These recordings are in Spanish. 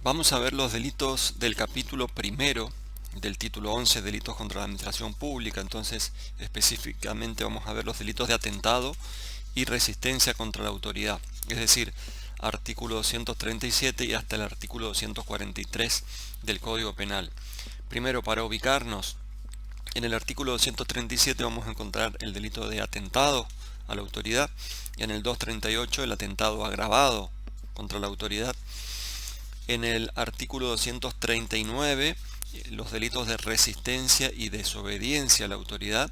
Vamos a ver los delitos del capítulo primero del título 11, delitos contra la administración pública. Entonces, específicamente vamos a ver los delitos de atentado y resistencia contra la autoridad, es decir, artículo 237 y hasta el artículo 243 del Código Penal. Primero, para ubicarnos, en el artículo 237 vamos a encontrar el delito de atentado a la autoridad y en el 238 el atentado agravado contra la autoridad. En el artículo 239 los delitos de resistencia y desobediencia a la autoridad.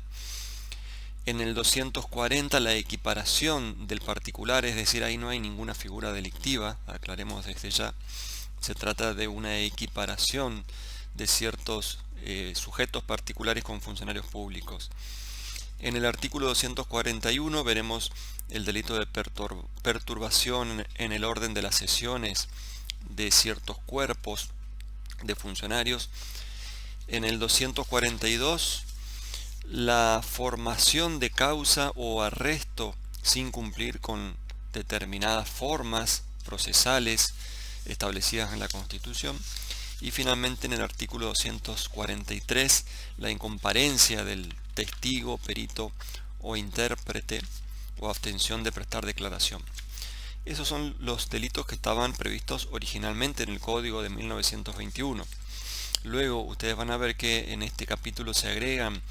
En el 240 la equiparación del particular, es decir, ahí no hay ninguna figura delictiva, aclaremos desde ya. Se trata de una equiparación de ciertos sujetos particulares con funcionarios públicos. En el artículo 241 veremos el delito de perturbación en el orden de las sesiones de ciertos cuerpos de funcionarios. En el 242 la formación de causa o arresto sin cumplir con determinadas formas procesales establecidas en la Constitución. Y finalmente en el artículo 243 la incomparencia del testigo, perito o intérprete o abstención de prestar declaración. Esos son los delitos que estaban previstos originalmente en el Código de 1921. Luego ustedes van a ver que en este capítulo se agregan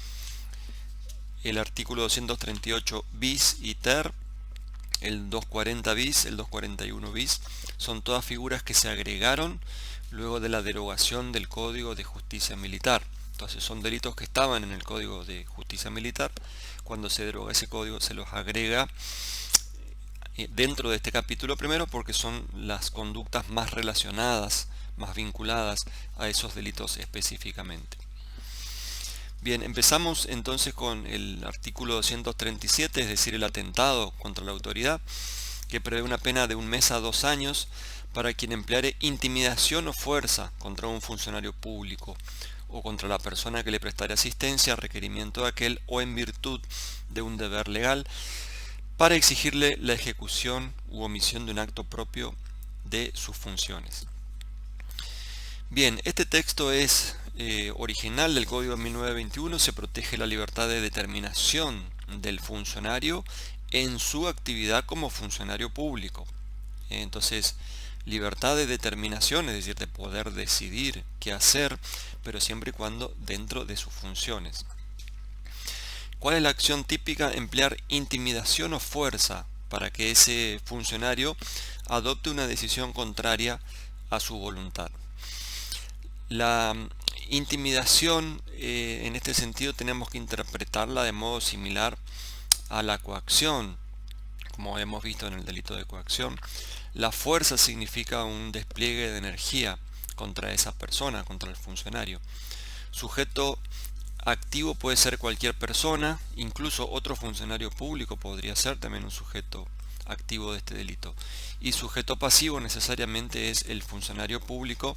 el artículo 238 bis y ter, el 240 bis, el 241 bis, son todas figuras que se agregaron luego de la derogación del Código de Justicia Militar. Entonces son delitos que estaban en el Código de Justicia Militar. Cuando se deroga ese código se los agrega dentro de este capítulo primero porque son las conductas más relacionadas, más vinculadas a esos delitos específicamente. Bien, empezamos entonces con el artículo 237, es decir, el atentado contra la autoridad, que prevé una pena de 1 mes a 2 años para quien empleare intimidación o fuerza contra un funcionario público o contra la persona que le prestare asistencia a requerimiento de aquel o en virtud de un deber legal para exigirle la ejecución u omisión de un acto propio de sus funciones. Bien, este texto es original del Código de 1921, se protege la libertad de determinación del funcionario en su actividad como funcionario público. Entonces, libertad de determinación, es decir, de poder decidir qué hacer, pero siempre y cuando dentro de sus funciones. ¿Cuál es la acción típica? Emplear intimidación o fuerza para que ese funcionario adopte una decisión contraria a su voluntad. La intimidación, en este sentido, tenemos que interpretarla de modo similar a la coacción, como hemos visto en el delito de coacción. La fuerza significa un despliegue de energía contra esa persona, contra el funcionario. Sujeto activo puede ser cualquier persona, incluso otro funcionario público podría ser también un sujeto activo de este delito. Y sujeto pasivo necesariamente es el funcionario público,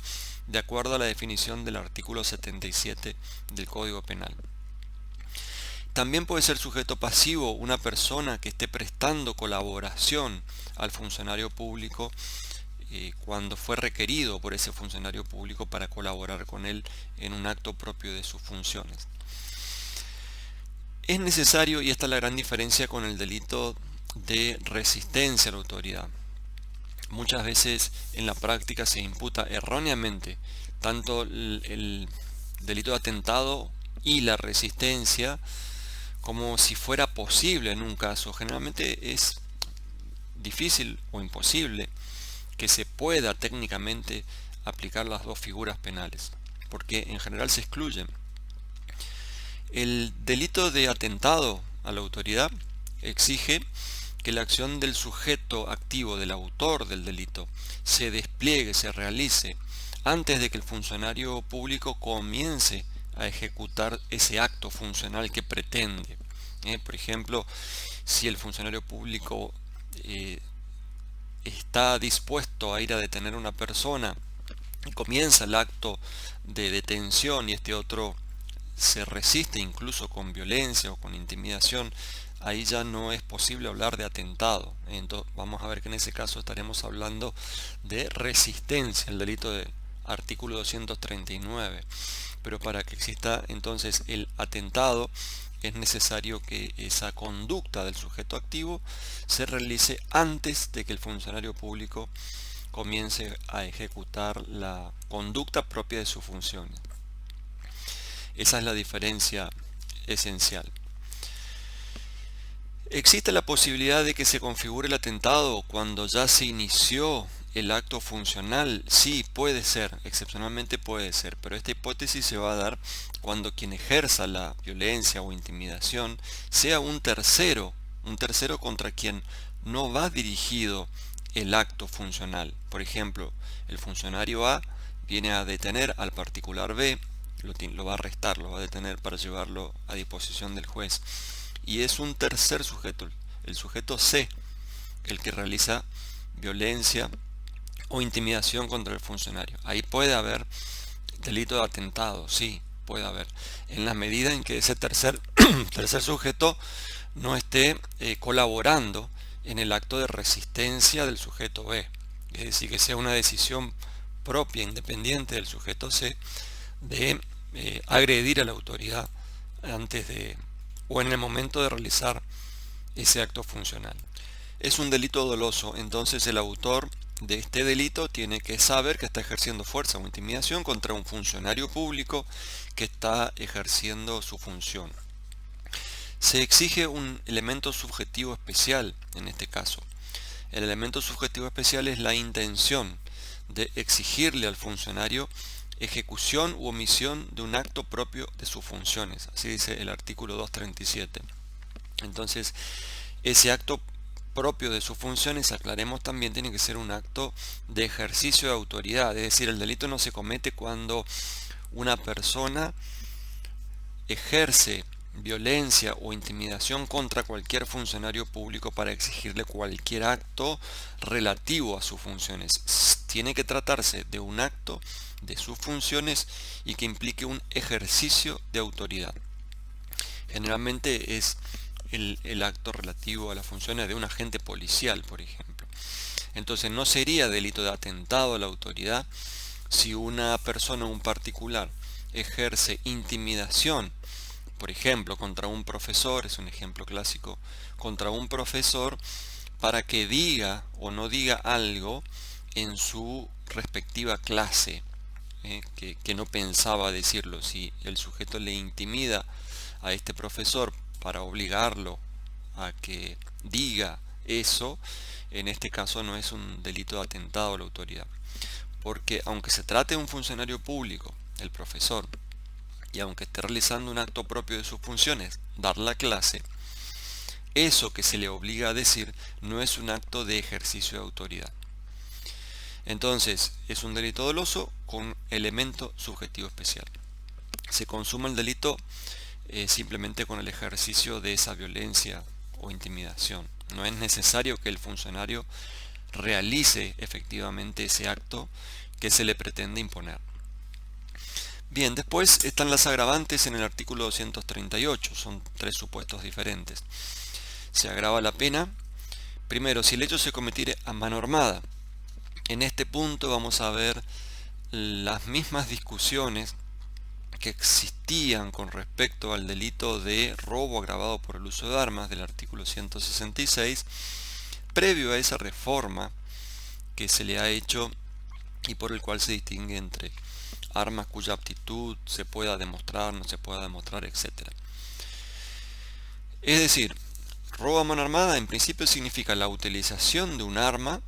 de acuerdo a la definición del artículo 77 del Código Penal. También puede ser sujeto pasivo una persona que esté prestando colaboración al funcionario público cuando fue requerido por ese funcionario público para colaborar con él en un acto propio de sus funciones. Es necesario, y esta es la gran diferencia con el delito de resistencia a la autoridad. Muchas veces en la práctica se imputa erróneamente tanto el delito de atentado y la resistencia como si fuera posible en un caso. Generalmente es difícil o imposible que se pueda técnicamente aplicar las dos figuras penales, porque en general se excluyen. El delito de atentado a la autoridad exige que la acción del sujeto activo, del autor del delito, se despliegue, se realice antes de que el funcionario público comience a ejecutar ese acto funcional que pretende. Por ejemplo, si el funcionario público está dispuesto a ir a detener a una persona y comienza el acto de detención y este otro se resiste incluso con violencia o con intimidación ahí ya no es posible hablar de atentado. Entonces vamos a ver que en ese caso estaremos hablando de resistencia, el delito de artículo 239. Pero para que exista entonces el atentado es necesario que esa conducta del sujeto activo se realice antes de que el funcionario público comience a ejecutar la conducta propia de sus funciones. Esa es la diferencia esencial. ¿Existe la posibilidad de que se configure el atentado cuando ya se inició el acto funcional? Sí, puede ser, excepcionalmente puede ser, pero esta hipótesis se va a dar cuando quien ejerza la violencia o intimidación sea un tercero contra quien no va dirigido el acto funcional. Por ejemplo, el funcionario A viene a detener al particular B, lo va a arrestar, lo va a detener para llevarlo a disposición del juez. Y es un tercer sujeto, el sujeto C, el que realiza violencia o intimidación contra el funcionario. Ahí puede haber delito de atentado, sí, puede haber, en la medida en que ese tercer sujeto no esté colaborando en el acto de resistencia del sujeto B. Es decir, que sea una decisión propia, independiente del sujeto C, de agredir a la autoridad antes de o en el momento de realizar ese acto funcional. Es un delito doloso, entonces el autor de este delito tiene que saber que está ejerciendo fuerza o intimidación contra un funcionario público que está ejerciendo su función. Se exige un elemento subjetivo especial en este caso. El elemento subjetivo especial es la intención de exigirle al funcionario ejecución u omisión de un acto propio de sus funciones. Así dice el artículo 237. Entonces, ese acto propio de sus funciones, aclaremos también, tiene que ser un acto de ejercicio de autoridad. Es decir, el delito no se comete cuando una persona ejerce violencia o intimidación contra cualquier funcionario público para exigirle cualquier acto relativo a sus funciones. Tiene que tratarse de un acto de sus funciones y que implique un ejercicio de autoridad. Generalmente es el acto relativo a las funciones de un agente policial, por ejemplo. Entonces no sería delito de atentado a la autoridad si una persona o un particular ejerce intimidación, por ejemplo, contra un profesor, es un ejemplo clásico, contra un profesor para que diga o no diga algo en su respectiva clase, que no pensaba decirlo. Si el sujeto le intimida a este profesor para obligarlo a que diga eso, en este caso no es un delito de atentado a la autoridad. Porque aunque se trate de un funcionario público, el profesor, y aunque esté realizando un acto propio de sus funciones, dar la clase, eso que se le obliga a decir no es un acto de ejercicio de autoridad. Entonces, es un delito doloso con elemento subjetivo especial. Se consuma el delito simplemente con el ejercicio de esa violencia o intimidación. No es necesario que el funcionario realice efectivamente ese acto que se le pretende imponer. Bien, después están las agravantes en el artículo 238, son tres supuestos diferentes. Se agrava la pena, primero, si el hecho se cometiere a mano armada. En este punto vamos a ver las mismas discusiones que existían con respecto al delito de robo agravado por el uso de armas del artículo 166, previo a esa reforma que se le ha hecho y por el cual se distingue entre armas cuya aptitud se pueda demostrar, no se pueda demostrar, etc. Es decir, robo a mano armada en principio significa la utilización de un arma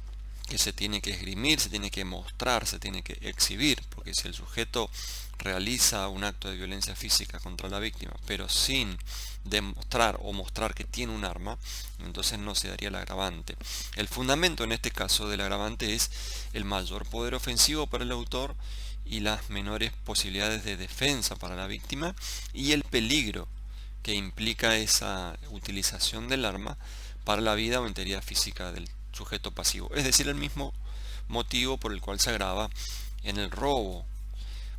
que se tiene que esgrimir, se tiene que mostrar, se tiene que exhibir, porque si el sujeto realiza un acto de violencia física contra la víctima, pero sin demostrar o mostrar que tiene un arma, entonces no se daría el agravante. El fundamento en este caso del agravante es el mayor poder ofensivo para el autor y las menores posibilidades de defensa para la víctima y el peligro que implica esa utilización del arma para la vida o integridad física del sujeto pasivo. Es decir, el mismo motivo por el cual se agrava en el robo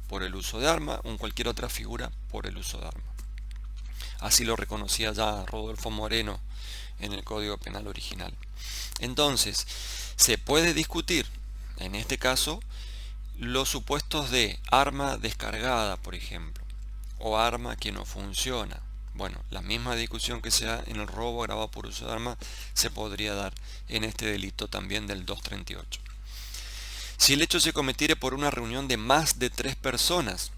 por el uso de arma o en cualquier otra figura por el uso de arma. Así lo reconocía ya Rodolfo Moreno en el Código Penal original. Entonces, se puede discutir, en este caso, los supuestos de arma descargada, por ejemplo, o arma que no funciona. Bueno, la misma discusión que se da en el robo agravado por uso de arma se podría dar en este delito también del 238. Si el hecho se cometiere por una reunión de más de 3 personas,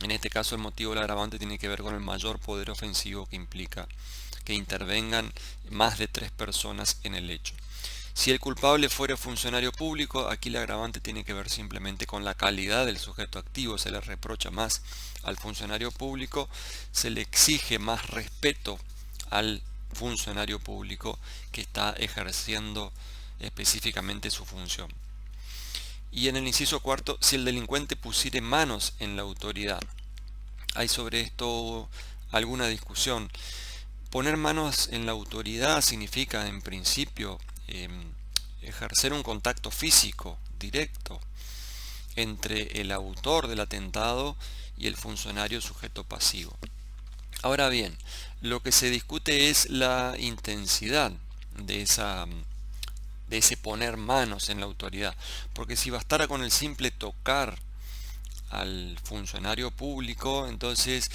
en este caso el motivo del agravante tiene que ver con el mayor poder ofensivo que implica que intervengan más de 3 personas en el hecho. Si el culpable fuera funcionario público, aquí el agravante tiene que ver simplemente con la calidad del sujeto activo, se le reprocha más al funcionario público, se le exige más respeto al funcionario público que está ejerciendo específicamente su función. Y en el inciso cuarto, si el delincuente pusiere manos en la autoridad. Hay sobre esto alguna discusión. Poner manos en la autoridad significa, en principio, ejercer un contacto físico directo entre el autor del atentado y el funcionario sujeto pasivo. Ahora bien, lo que se discute es la intensidad de ese poner manos en la autoridad, porque si bastara con el simple tocar al funcionario público, entonces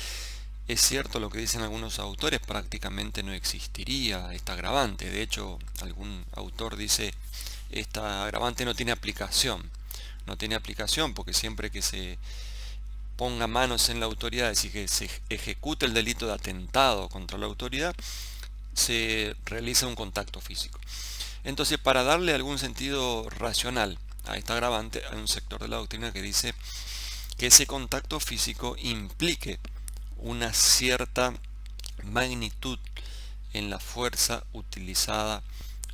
es cierto lo que dicen algunos autores, prácticamente no existiría esta agravante. De hecho, algún autor dice, esta agravante no tiene aplicación. No tiene aplicación porque siempre que se ponga manos en la autoridad, es decir, que se ejecute el delito de atentado contra la autoridad, se realiza un contacto físico. Entonces, para darle algún sentido racional a esta agravante, hay un sector de la doctrina que dice que ese contacto físico implique una cierta magnitud en la fuerza utilizada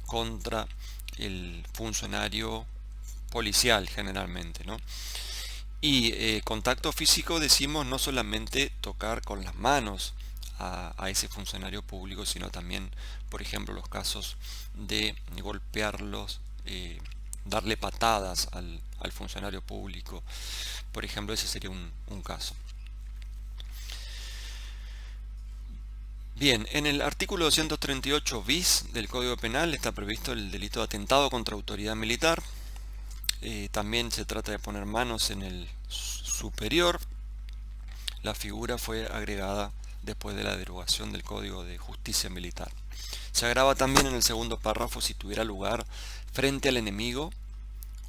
contra el funcionario policial generalmente, ¿no? Y contacto físico decimos no solamente tocar con las manos a ese funcionario público, sino también, por ejemplo, los casos de golpearlos, darle patadas al funcionario público. Por ejemplo, ese sería un caso. Bien, en el artículo 238 bis del Código Penal está previsto el delito de atentado contra autoridad militar. También se trata de poner manos en el superior. La figura fue agregada después de la derogación del Código de Justicia Militar. Se agrava también en el segundo párrafo si tuviera lugar frente al enemigo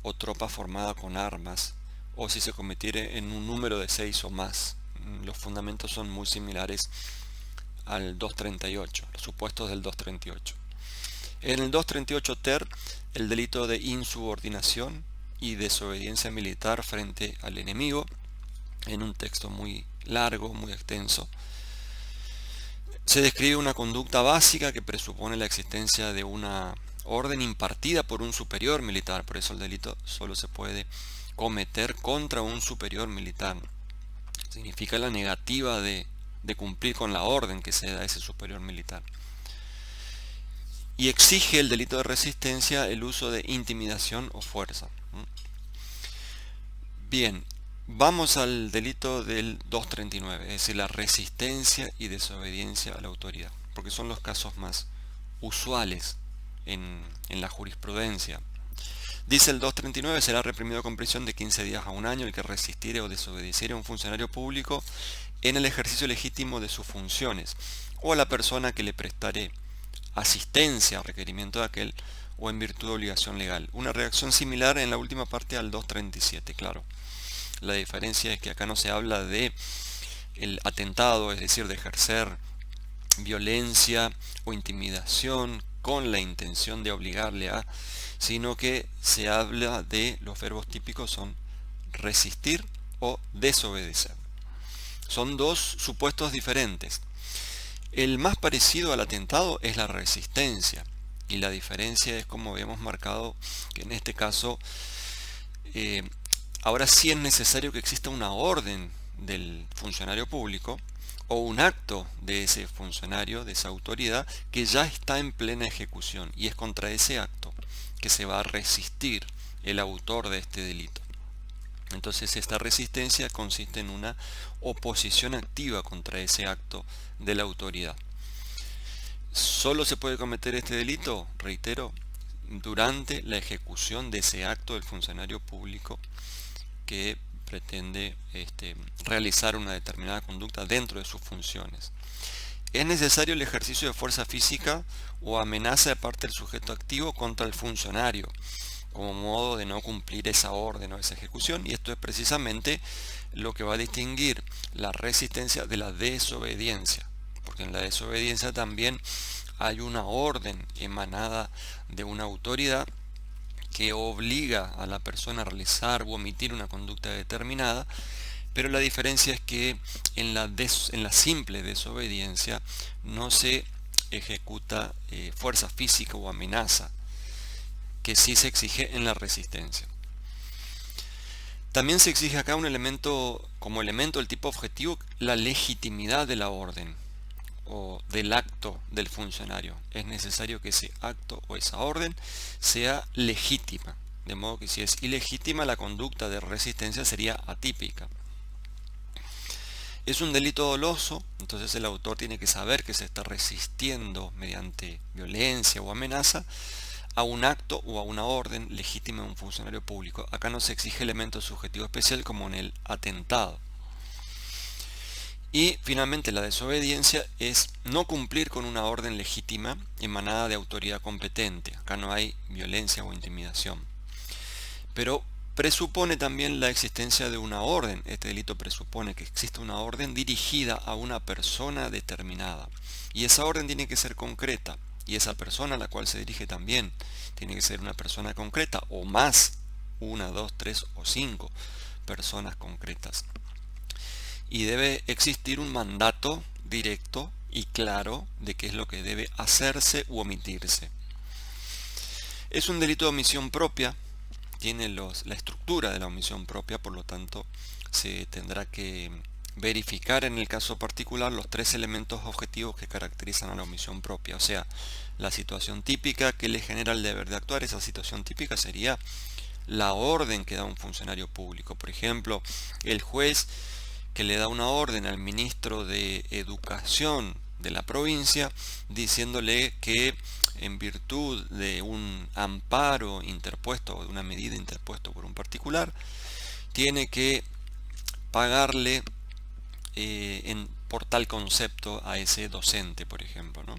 o tropa formada con armas, o si se cometiere en un número de 6 o más. Los fundamentos son muy similares al 238, los supuestos del 238. En el 238 ter, el delito de insubordinación y desobediencia militar frente al enemigo, en un texto muy largo, muy extenso, se describe una conducta básica que presupone la existencia de una orden impartida por un superior militar. Por eso el delito solo se puede cometer contra un superior militar. Significa la negativa de cumplir con la orden que se da a ese superior militar. Y exige el delito de resistencia el uso de intimidación o fuerza. Bien, vamos al delito del 239, es decir, la resistencia y desobediencia a la autoridad, porque son los casos más usuales en la jurisprudencia. Dice el 239, será reprimido con prisión de 15 días a un año el que resistiere o desobedeciere a un funcionario público en el ejercicio legítimo de sus funciones, o a la persona que le prestare asistencia a requerimiento de aquel, o en virtud de obligación legal. Una reacción similar en la última parte al 237, claro. La diferencia es que acá no se habla de el atentado, es decir, de ejercer violencia o intimidación con la intención de obligarle a, sino que se habla de, los verbos típicos son resistir o desobedecer. Son dos supuestos diferentes. El más parecido al atentado es la resistencia, y la diferencia es, como habíamos marcado, que en este caso ahora sí es necesario que exista una orden del funcionario público o un acto de ese funcionario, de esa autoridad, que ya está en plena ejecución, y es contra ese acto que se va a resistir el autor de este delito. Entonces esta resistencia consiste en una oposición activa contra ese acto de la autoridad. Solo se puede cometer este delito, reitero, durante la ejecución de ese acto del funcionario público que pretende realizar una determinada conducta dentro de sus funciones. Es necesario el ejercicio de fuerza física o amenaza de parte del sujeto activo contra el funcionario, como modo de no cumplir esa orden o esa ejecución, y esto es precisamente lo que va a distinguir la resistencia de la desobediencia, porque en la desobediencia también hay una orden emanada de una autoridad que obliga a la persona a realizar o omitir una conducta determinada, pero la diferencia es que en la simple desobediencia no se ejecuta fuerza física o amenaza, que sí se exige en la resistencia. También se exige acá un elemento, como elemento del tipo objetivo, la legitimidad de la orden o del acto del funcionario. Es necesario que ese acto o esa orden sea legítima, de modo que si es ilegítima, la conducta de resistencia sería atípica. Es un delito doloso, entonces el autor tiene que saber que se está resistiendo mediante violencia o amenaza a un acto o a una orden legítima de un funcionario público. Acá no se exige elemento subjetivo especial como en el atentado. Y finalmente la desobediencia es no cumplir con una orden legítima emanada de autoridad competente. Acá no hay violencia o intimidación. Pero presupone también la existencia de una orden. Este delito presupone que existe una orden dirigida a una persona determinada. Y esa orden tiene que ser concreta. Y esa persona a la cual se dirige también tiene que ser una persona concreta o más, 1, 2, 3 o 5 personas concretas. Y debe existir un mandato directo y claro de qué es lo que debe hacerse u omitirse. Es un delito de omisión propia, tiene la estructura de la omisión propia, por lo tanto se tendrá que verificar en el caso particular los 3 elementos objetivos que caracterizan a la omisión propia, o sea, la situación típica que le genera el deber de actuar. Esa situación típica sería la orden que da un funcionario público. Por ejemplo, el juez que le da una orden al ministro de Educación de la provincia diciéndole que en virtud de un amparo interpuesto o de una medida interpuesta por un particular tiene que pagarle por tal concepto a ese docente, por ejemplo, ¿no?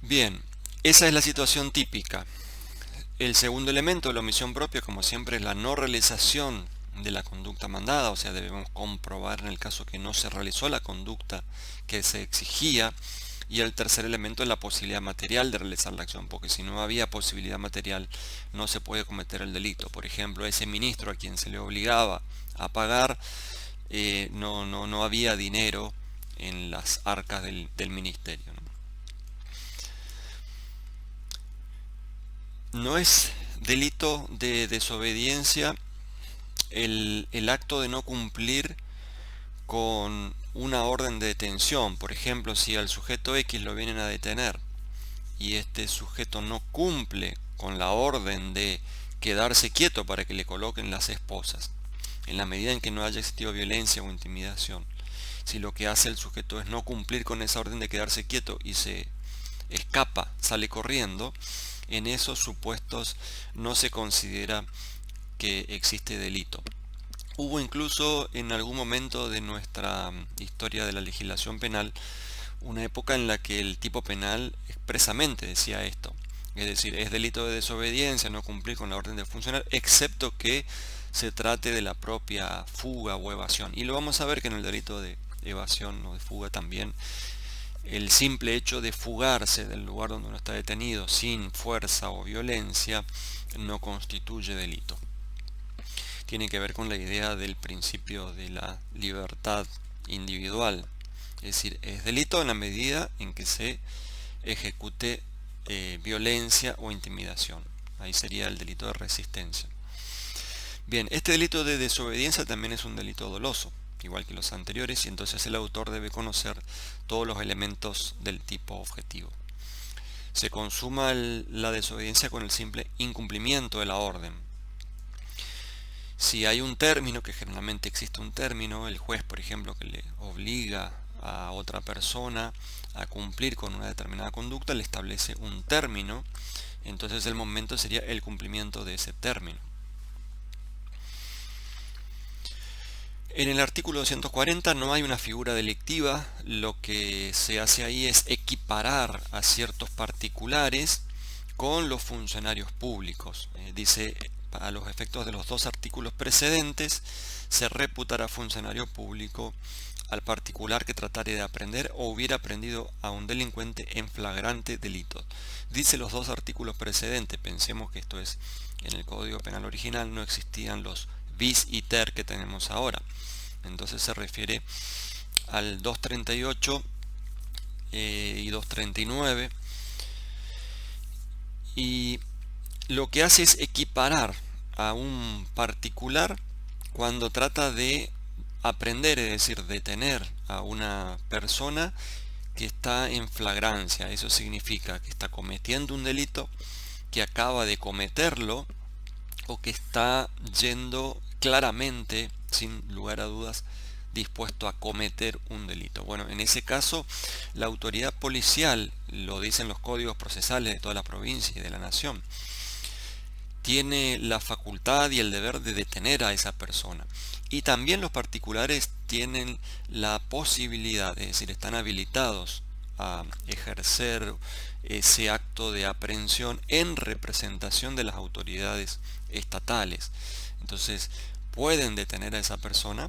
Bien, esa es la situación típica. El segundo elemento de la omisión propia, como siempre, es la no realización de la conducta mandada, o sea, debemos comprobar en el caso que no se realizó la conducta que se exigía. Y el tercer elemento es la posibilidad material de realizar la acción, porque si no había posibilidad material no se puede cometer el delito. Por ejemplo, ese ministro a quien se le obligaba a pagar, no había dinero en las arcas del ministerio, ¿no? No es delito de desobediencia el acto de no cumplir con una orden de detención. Por ejemplo, si al sujeto X lo vienen a detener y este sujeto no cumple con la orden de quedarse quieto para que le coloquen las esposas, en la medida en que no haya existido violencia o intimidación, si lo que hace el sujeto es no cumplir con esa orden de quedarse quieto y se escapa, sale corriendo, en esos supuestos no se considera que existe delito. Hubo incluso en algún momento de nuestra historia de la legislación penal una época en la que el tipo penal expresamente decía esto, es decir, es delito de desobediencia no cumplir con la orden de funcionar, excepto que se trate de la propia fuga o evasión. Y lo vamos a ver que en el delito de evasión o de fuga también el simple hecho de fugarse del lugar donde uno está detenido sin fuerza o violencia no constituye delito. Tiene que ver con la idea del principio de la libertad individual. Es decir, es delito en la medida en que se ejecute violencia o intimidación. Ahí sería el delito de resistencia. Bien, este delito de desobediencia también es un delito doloso, igual que los anteriores, y entonces el autor debe conocer todos los elementos del tipo objetivo. Se consuma la desobediencia con el simple incumplimiento de la orden. Si hay un término, que generalmente existe un término, el juez, por ejemplo, que le obliga a otra persona a cumplir con una determinada conducta, le establece un término, entonces el momento sería el cumplimiento de ese término. En el artículo 240 no hay una figura delictiva, lo que se hace ahí es equiparar a ciertos particulares con los funcionarios públicos. Dice, a los efectos de los dos artículos precedentes, se reputará funcionario público al particular que tratare de aprender o hubiera aprendido a un delincuente en flagrante delito. Dice los dos artículos precedentes, pensemos que esto es en el Código Penal original, no existían los bis y ter que tenemos ahora. Entonces se refiere al 238 y 239, y lo que hace es equiparar a un particular cuando trata de aprender, es decir, detener a una persona que está en flagrancia. Eso significa que está cometiendo un delito, que acaba de cometerlo o que está yendo claramente, sin lugar a dudas, dispuesto a cometer un delito. Bueno, en ese caso, la autoridad policial, lo dicen los códigos procesales de toda la provincia y de la nación, tiene la facultad y el deber de detener a esa persona. Y también los particulares tienen la posibilidad, es decir, están habilitados a ejercer ese acto de aprehensión en representación de las autoridades estatales. Entonces, pueden detener a esa persona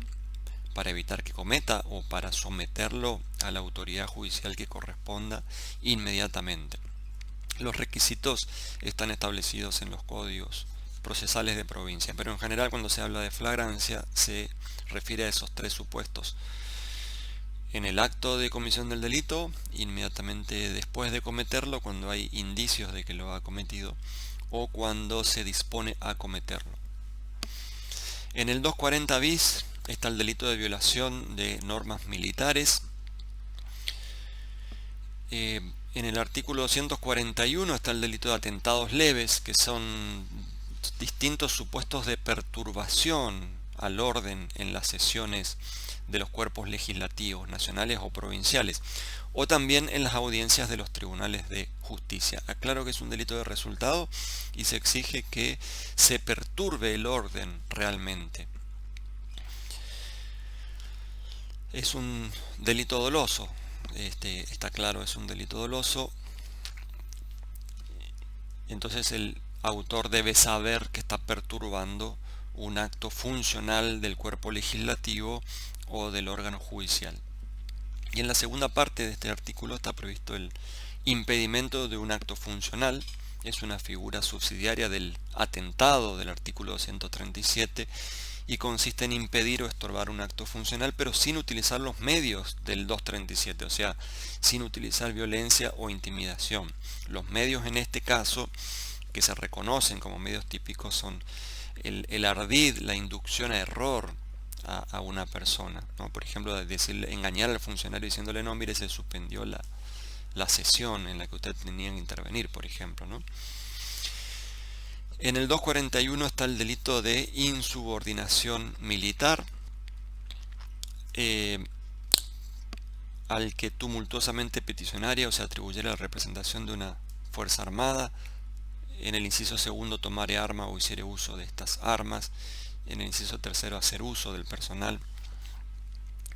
para evitar que cometa o para someterlo a la autoridad judicial que corresponda inmediatamente. Los requisitos están establecidos en los códigos procesales de provincia, pero en general cuando se habla de flagrancia se refiere a esos tres supuestos: en el acto de comisión del delito, inmediatamente después de cometerlo, cuando hay indicios de que lo ha cometido, o cuando se dispone a cometerlo. En el 240 bis está el delito de violación de normas militares. En el artículo 241 está el delito de atentados leves, que son distintos supuestos de perturbación al orden en las sesiones de los cuerpos legislativos, nacionales o provinciales, o también en las audiencias de los tribunales de justicia. Aclaro que es un delito de resultado y se exige que se perturbe el orden realmente. Es un delito doloso, está claro, es un delito doloso. Entonces el autor debe saber que está perturbando un acto funcional del cuerpo legislativo o del órgano judicial. Y en la segunda parte de este artículo está previsto el impedimento de un acto funcional. Es una figura subsidiaria del atentado del artículo 237 y consiste en impedir o estorbar un acto funcional, pero sin utilizar los medios del 237, o sea, sin utilizar violencia o intimidación. Los medios en este caso, que se reconocen como medios típicos, son el ardid, la inducción a error a una persona, ¿no? Por ejemplo, decirle, engañar al funcionario diciéndole, no, mire, se suspendió la sesión en la que usted tenía que intervenir, por ejemplo, ¿no? En el 241 está el delito de insubordinación militar, al que tumultuosamente peticionaria o se atribuyera la representación de una fuerza armada. En el inciso segundo, tomare arma o hiciere uso de estas armas. En el inciso tercero, hacer uso del personal.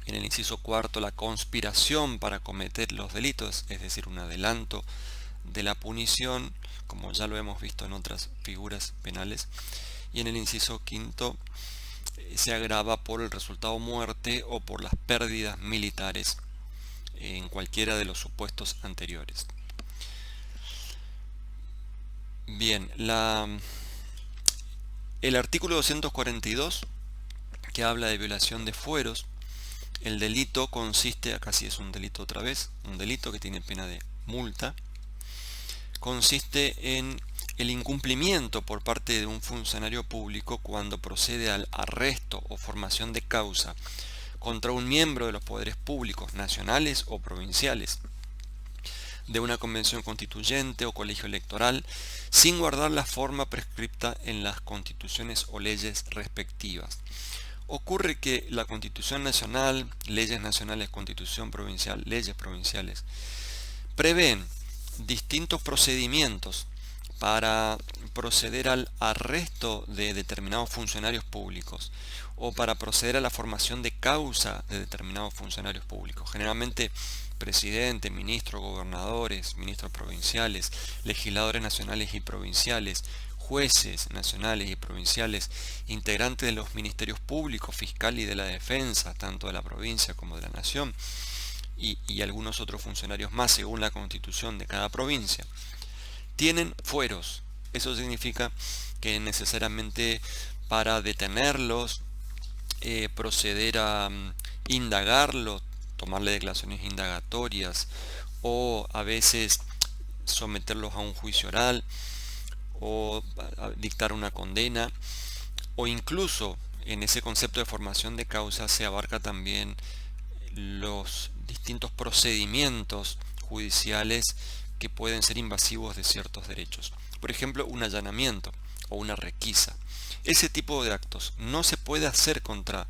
En el inciso cuarto, la conspiración para cometer los delitos, es decir, un adelanto de la punición, como ya lo hemos visto en otras figuras penales. Y en el inciso quinto, se agrava por el resultado muerte o por las pérdidas militares en cualquiera de los supuestos anteriores. Bien, el artículo 242, que habla de violación de fueros, el delito consiste, acá sí es un delito otra vez, un delito que tiene pena de multa, consiste en el incumplimiento por parte de un funcionario público cuando procede al arresto o formación de causa contra un miembro de los poderes públicos nacionales o provinciales, de una convención constituyente o colegio electoral, sin guardar la forma prescripta en las constituciones o leyes respectivas. Ocurre que la Constitución Nacional, leyes nacionales, Constitución Provincial, leyes provinciales, prevén distintos procedimientos para proceder al arresto de determinados funcionarios públicos o para proceder a la formación de causa de determinados funcionarios públicos. Generalmente presidente, ministro, gobernadores, ministros provinciales, legisladores nacionales y provinciales, jueces nacionales y provinciales, integrantes de los ministerios públicos, fiscal y de la defensa, tanto de la provincia como de la nación, y algunos otros funcionarios más según la constitución de cada provincia, tienen fueros. Eso significa que necesariamente para detenerlos, proceder a indagarlos, tomarle declaraciones indagatorias o a veces someterlos a un juicio oral o a dictar una condena, o incluso en ese concepto de formación de causa se abarca también los distintos procedimientos judiciales que pueden ser invasivos de ciertos derechos. Por ejemplo, un allanamiento o una requisa. Ese tipo de actos no se puede hacer contra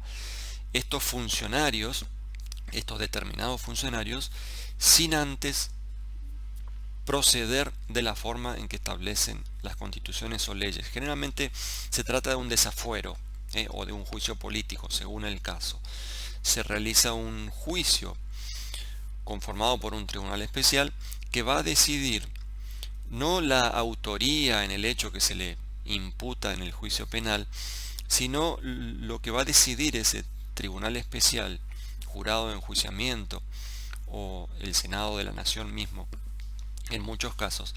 estos funcionarios, estos determinados funcionarios, sin antes proceder de la forma en que establecen las constituciones o leyes. Generalmente se trata de un desafuero o de un juicio político, según el caso. Se realiza un juicio conformado por un tribunal especial que va a decidir no la autoría en el hecho que se le imputa en el juicio penal, sino lo que va a decidir ese tribunal especial, jurado de enjuiciamiento o el Senado de la Nación mismo. En muchos casos,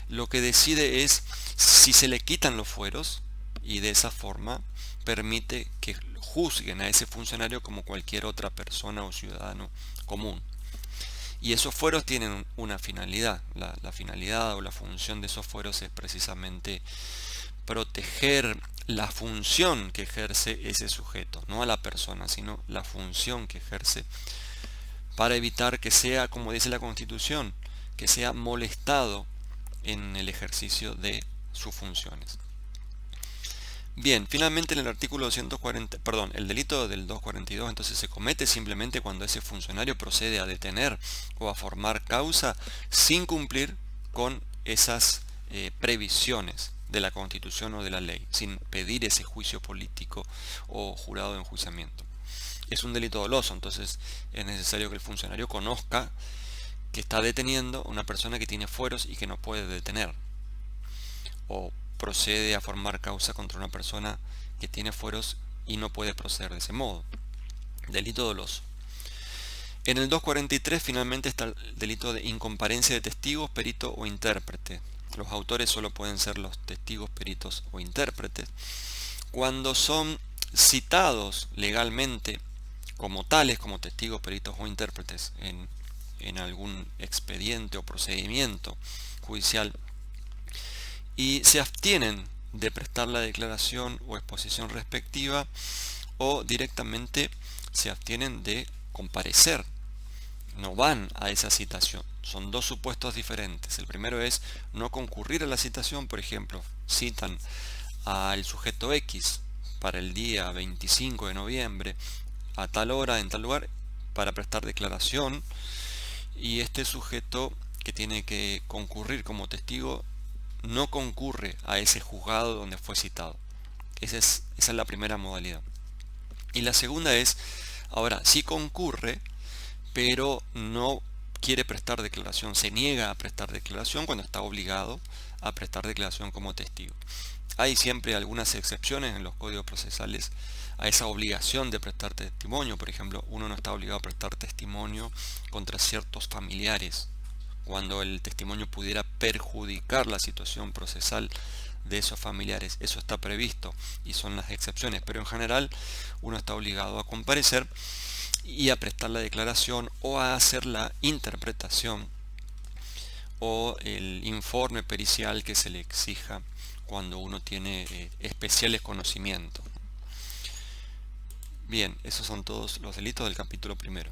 lo que decide es si se le quitan los fueros y de esa forma permite que juzguen a ese funcionario como cualquier otra persona o ciudadano común. Y esos fueros tienen una finalidad. La finalidad o la función de esos fueros es precisamente proteger la función que ejerce ese sujeto, no a la persona, sino la función que ejerce, para evitar que sea, como dice la Constitución, que sea molestado en el ejercicio de sus funciones. Bien, finalmente en el artículo 240, el delito del 242 entonces se comete simplemente cuando ese funcionario procede a detener o a formar causa sin cumplir con esas previsiones de la Constitución o de la ley, sin pedir ese juicio político o jurado de enjuiciamiento. Es un delito doloso, entonces es necesario que el funcionario conozca que está deteniendo a una persona que tiene fueros y que no puede detener, o procede a formar causa contra una persona que tiene fueros y no puede proceder de ese modo. Delito doloso. En el 243 finalmente está el delito de incomparencia de testigos, perito o intérprete. Los autores solo pueden ser los testigos, peritos o intérpretes cuando son citados legalmente como tales, como testigos, peritos o intérpretes en algún expediente o procedimiento judicial, y se abstienen de prestar la declaración o exposición respectiva, o directamente se abstienen de comparecer, no van a esa citación. Son dos supuestos diferentes. El primero es no concurrir a la citación. Por ejemplo, citan al sujeto X para el día 25 de noviembre a tal hora en tal lugar para prestar declaración, y este sujeto que tiene que concurrir como testigo no concurre a ese juzgado donde fue citado. Esa es la primera modalidad. Y la segunda es, ahora sí concurre, pero no quiere prestar declaración, se niega a prestar declaración cuando está obligado a prestar declaración como testigo. Hay siempre algunas excepciones en los códigos procesales a esa obligación de prestar testimonio. Por ejemplo, uno no está obligado a prestar testimonio contra ciertos familiares, cuando el testimonio pudiera perjudicar la situación procesal de esos familiares. Eso está previsto y son las excepciones, pero en general uno está obligado a comparecer y a prestar la declaración o a hacer la interpretación o el informe pericial que se le exija cuando uno tiene especiales conocimientos. Bien, esos son todos los delitos del capítulo primero.